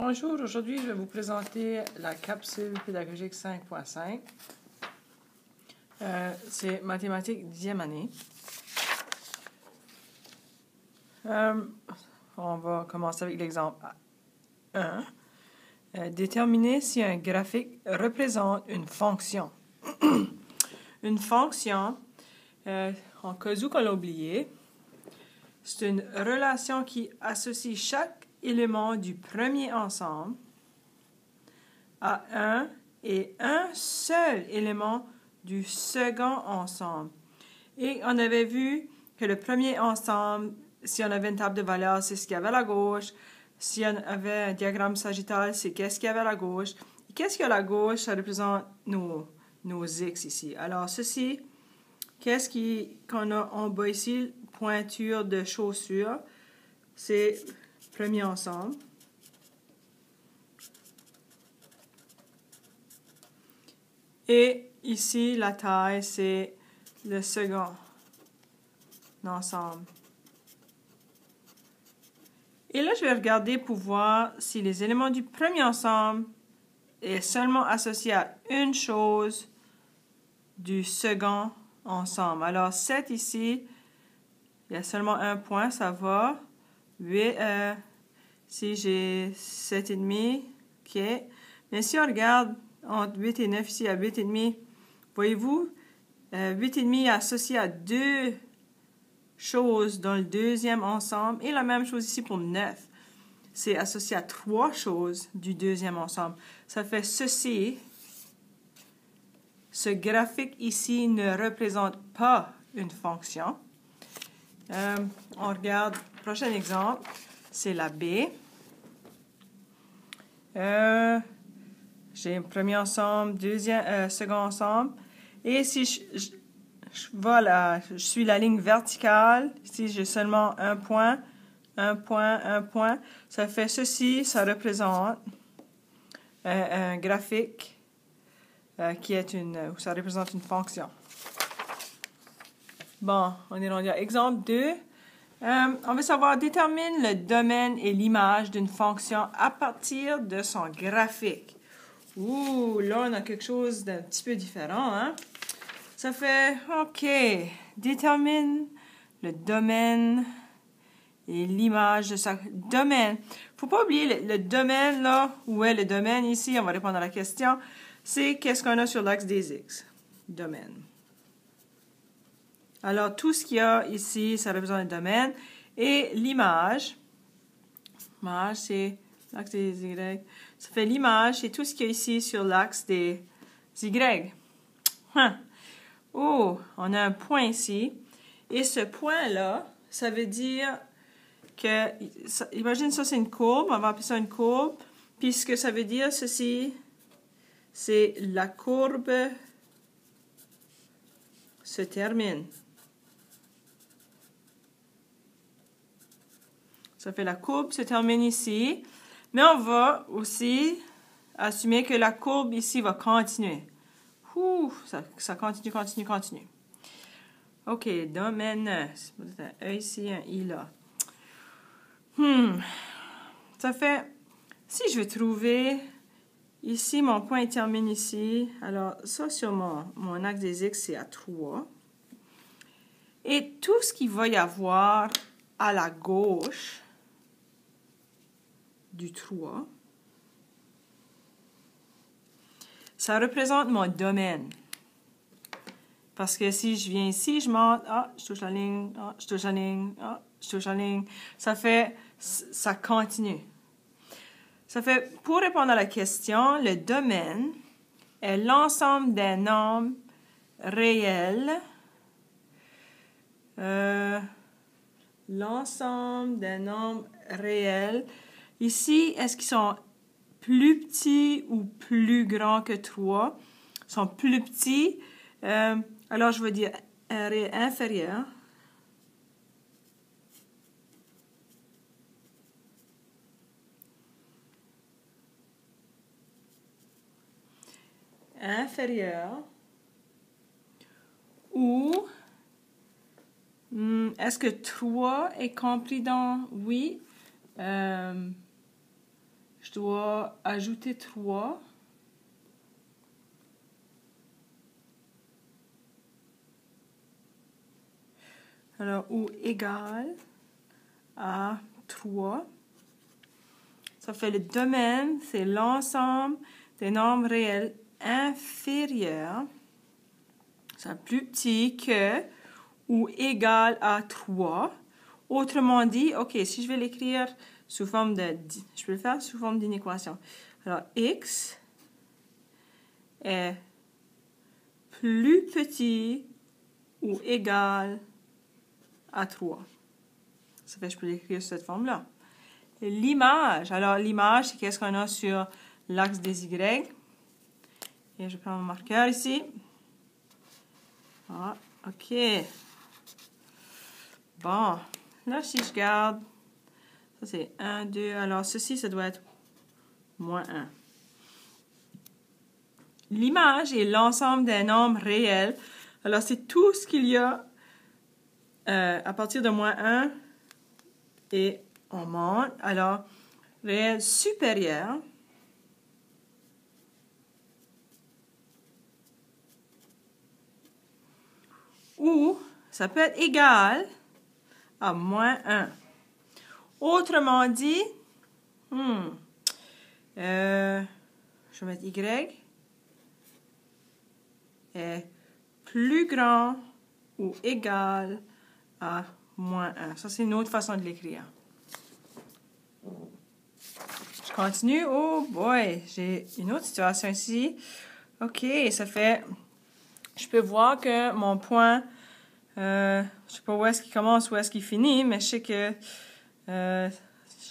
Bonjour, aujourd'hui je vais vous présenter la capsule pédagogique 5.5. C'est mathématiques 10e année. On va commencer avec l'exemple 1. Déterminer si un graphique représente une fonction. Une fonction, en cas où qu'on l'a oublié, c'est une relation qui associe chaque élément du premier ensemble à un et un seul élément du second ensemble. Et on avait vu que le premier ensemble, si on avait une table de valeurs, c'est ce qu'il y avait à la gauche. Si on avait un diagramme sagittal, c'est qu'est-ce qu'il y avait à la gauche. Et qu'est-ce qu'il y a à la gauche, ça représente nos x ici. Alors ceci, qu'on a en bas ici, pointure de chaussure, c'est premier ensemble. Et ici, la taille, c'est le second ensemble. Et là, je vais regarder pour voir si les éléments du premier ensemble est seulement associé à une chose du second ensemble. Alors, 7 ici, il y a seulement un point, ça va. 8, si j'ai 7,5, ok. Mais si on regarde entre 8 et 9 ici à 8,5, voyez-vous, 8,5 est associé à deux choses dans le deuxième ensemble. Et la même chose ici pour 9. C'est associé à trois choses du deuxième ensemble. Ça fait ceci. Ce graphique ici ne représente pas une fonction. On regarde le prochain exemple. C'est la B. J'ai un premier ensemble, second ensemble. Et si je suis la ligne verticale, ici j'ai seulement un point, un point, un point. Ça fait ceci, ça représente un graphique ça représente une fonction. Bon, on est rendu à exemple 2. On veut savoir, détermine le domaine et l'image d'une fonction à partir de son graphique. Ouh, là, on a quelque chose d'un petit peu différent, hein? Ça fait, OK, détermine le domaine et l'image de sa domaine. Faut pas oublier le domaine, là. Où est le domaine ici? On va répondre à la question. C'est qu'est-ce qu'on a sur l'axe des X. Domaine. Alors, tout ce qu'il y a ici, ça représente le domaine. Et l'image, c'est l'axe des Y. Ça fait l'image, c'est tout ce qu'il y a ici sur l'axe des Y. Oh, on a un point ici. Et ce point-là, ça veut dire que, imagine ça, c'est une courbe. On va appeler ça une courbe. Puis ce que ça veut dire, ceci, c'est la courbe se termine. Ça fait la courbe se termine ici. Mais on va aussi assumer que la courbe ici va continuer. Ça continue, continue, continue. OK, domaine. C'est un E ici, un I là. Ça fait, si je veux trouver, ici, mon point termine ici. Alors, ça, sur mon axe des X, c'est à 3. Et tout ce qu'il va y avoir à la gauche du 3, ça représente mon domaine. Parce que si je viens ici, je monte, je touche la ligne, je touche la ligne, je touche la ligne. Ça continue. Ça fait, pour répondre à la question, le domaine est l'ensemble des nombres réels. L'ensemble des nombres réels. Ici, est-ce qu'ils sont plus petits ou plus grands que 3? Ils sont plus petits. Alors, je vais dire un réel inférieur. Inférieur. Ou, est-ce que 3 est compris dans oui? Je je dois ajouter 3. Alors, ou égal à 3. Ça fait le domaine, c'est l'ensemble des nombres réels inférieurs. C'est plus petit que ou égal à 3. Autrement dit, OK, si je vais l'écrire sous forme de... Je peux le faire sous forme d'une équation. Alors, x est plus petit ou égal à 3. Ça fait je peux l'écrire sous cette forme-là. L'image. Alors, l'image, c'est qu'est-ce qu'on a sur l'axe des Y. Et je prends mon marqueur ici. Ah, OK. Bon. Là, si je garde, ça c'est 1, 2. Alors, ceci, ça doit être moins 1. L'image est l'ensemble des nombres réels. Alors, c'est tout ce qu'il y a à partir de moins 1 et on monte. Alors, réel supérieur. Ou ça peut être égal à moins 1. Autrement dit, je vais mettre Y est plus grand ou égal à moins 1. Ça, c'est une autre façon de l'écrire. Je continue. Oh boy, j'ai une autre situation ici. OK, ça fait... Je peux voir que mon point, je ne sais pas où est-ce qu'il commence, où est-ce qu'il finit, mais je sais que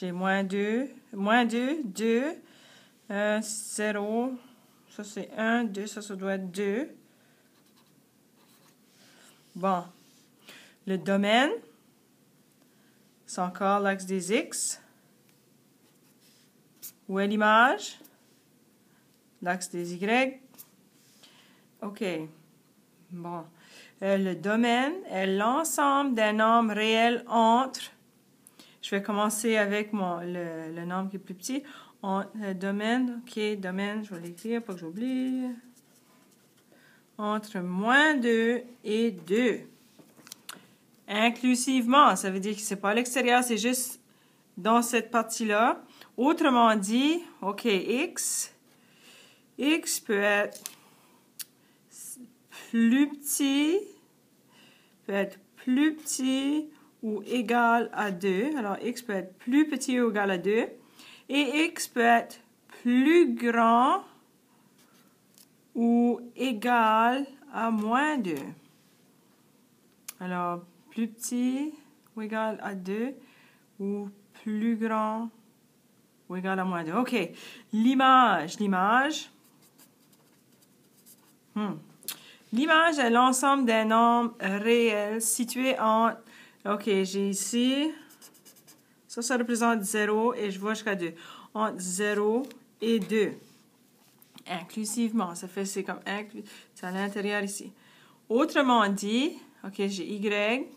j'ai moins 2, 2, 0, ça c'est 1, 2, ça doit être 2. Bon, le domaine, c'est encore l'axe des X. Où est l'image? L'axe des Y. OK. Bon. Le domaine est l'ensemble des nombres réels entre... Je vais commencer avec le nombre qui est plus petit. Le domaine, OK, domaine, je vais l'écrire, pas que j'oublie. Entre moins 2 et 2. Inclusivement, ça veut dire que ce n'est pas à l'extérieur, c'est juste dans cette partie-là. Autrement dit, OK, X peut être plus petit ou égal à 2. Alors, X peut être plus petit ou égal à 2. Et X peut être plus grand ou égal à moins 2. Alors, plus petit ou égal à 2 ou plus grand ou égal à moins 2. OK. L'image. L'image est l'ensemble des nombres réels situés entre... OK, j'ai ici... Ça représente 0 et je vois jusqu'à 2. Entre 0 et 2. Inclusivement. Ça fait c'est comme c'est à l'intérieur ici. Autrement dit, OK, j'ai Y.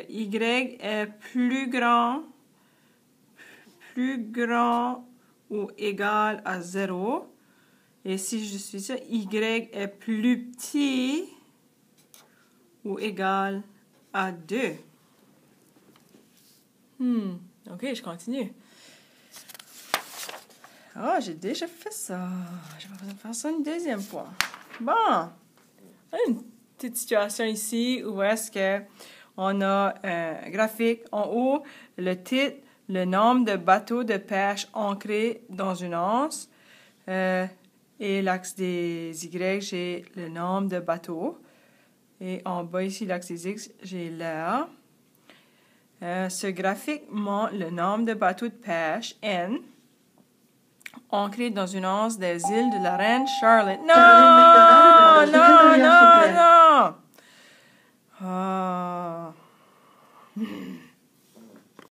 Y est plus grand ou égal à 0. Et si je suis ça, Y est plus petit ou égal à 2. OK, je continue. Ah, j'ai déjà fait ça. Je vais faire ça une deuxième fois. Bon. Une petite situation ici où est-ce qu'on a un graphique en haut, le titre, le nombre de bateaux de pêche ancrés dans une anse. Et l'axe des Y, j'ai le nombre de bateaux. Et en bas ici, l'axe des X, j'ai l'air. Ce graphique montre le nombre de bateaux de pêche, N, ancrés dans une anse des îles de la Reine Charlotte. Non!